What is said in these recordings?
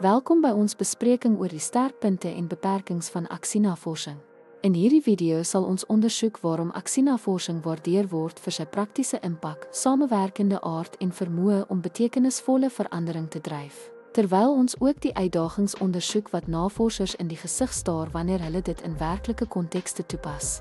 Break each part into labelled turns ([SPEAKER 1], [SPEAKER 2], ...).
[SPEAKER 1] Welkom by ons bespreking oor die sterkpunte en beperkings van aksienavorsing. In hierdie video sal ons ondersoek waarom aksienavorsing waardeer word vir sy praktiese impak, samewerkende aard en vermoë om betekenisvolle verandering te dryf. Terwyl ons ook die uitdagings ondersoek wat navorsers in die gesig staar wanneer hulle dit in werklike kontekste toepas.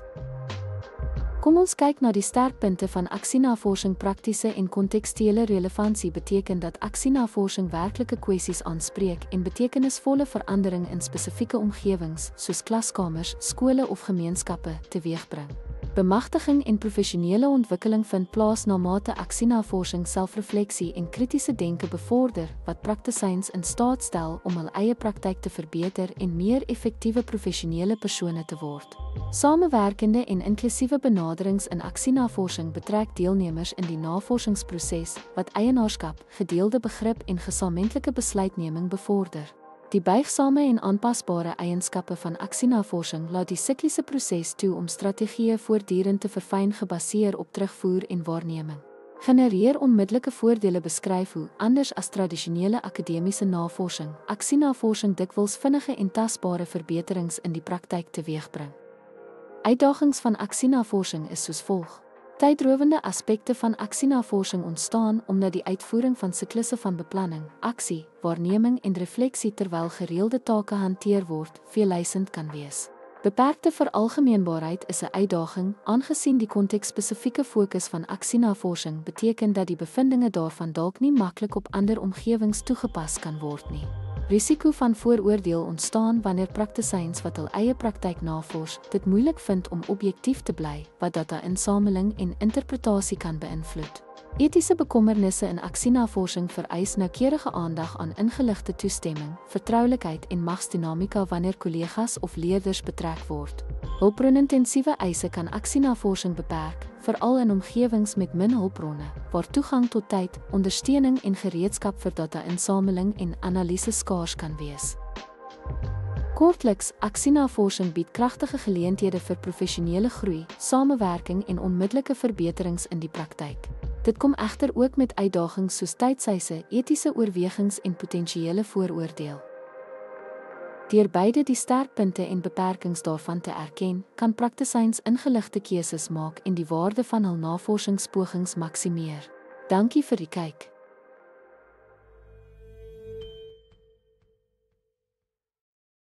[SPEAKER 1] Kom ons kyk na die sterkpunte van aksienavorsing. Praktiese en kontekstuele relevantie beteken dat aksienavorsing werklike kwessies aanspreek en betekenisvolle verandering in spesifieke omgewings, soos klaskamers, skole of gemeenskappe, teweegbring. Bemagtiging en professionele ontwikkeling vind plaas na mate aksienavorsing selfrefleksie en kritiese denke bevorder, wat praktisyns in staat stel om hul eie praktyk te verbeter en meer effektiewe professionele persone te word. Samewerkende en inklusiewe benaderings in aksienavorsing betrek deelnemers in die navorsingsproses, wat eienaarskap, gedeelde begrip en gesamentlike besluitneming bevorder. Die buigsame en aanpasbare eienskappe van aksienavorsing laat die sikliese proses toe om strategieë voortdurend te verfyn gebaseer op terugvoer en waarneming. Genereer onmiddellike voordele. Beskryf hoe, anders as tradisionele akademiese navorsing, aksienavorsing dikwels vinnige en tasbare verbeterings in die praktyk teweegbring. Uitdagings van aksienavorsing is soos volg. Tydrowende aspekte van aksienavorsing ontstaan omdat die uitvoering van siklusse van beplanning, aksie, waarneming en refleksie terwyl gereelde take hanteer word, veelleisend kan wees. Beperkte veralgemeenbaarheid is 'n uitdaging, aangesien die konteksspesifieke fokus van aksienavorsing beteken dat die bevindinge daarvan dalk nie maklik op ander omgewings toegepas kan word nie. Risiko van vooroordeel ontstaan wanneer praktisyns wat hul eie praktyk navors, dit moeilik vind om objektief te bly, wat data-insameling en interpretasie kan beïnvloed. Etiese bekommernisse in aksienavorsing vereis noukeurige aandag aan ingeligte toestemming, vertroulikheid en magsdinamika wanneer kollegas of leerders betrek word. Hulpbronintensiewe eise kan aksienavorsing beperk, veral in omgewings met min hulpbronne, waar toegang tot tyd, ondersteuning en gereedskap vir data-insameling en analise skaars kan wees. Kortliks, aksienavorsing bied kragtige geleenthede vir professionele groei, samewerking en onmiddellike verbeterings in die praktyk. Dit kom egter ook met uitdagings soos tydseise, etiese oorwegings en potensiële vooroordeel. Deur beide die sterkpunte en beperkings daarvan te erken, kan praktisyns ingeligte keuses maak en die waarde van hul navorsingspogings maksimeer. Dankie vir die kyk.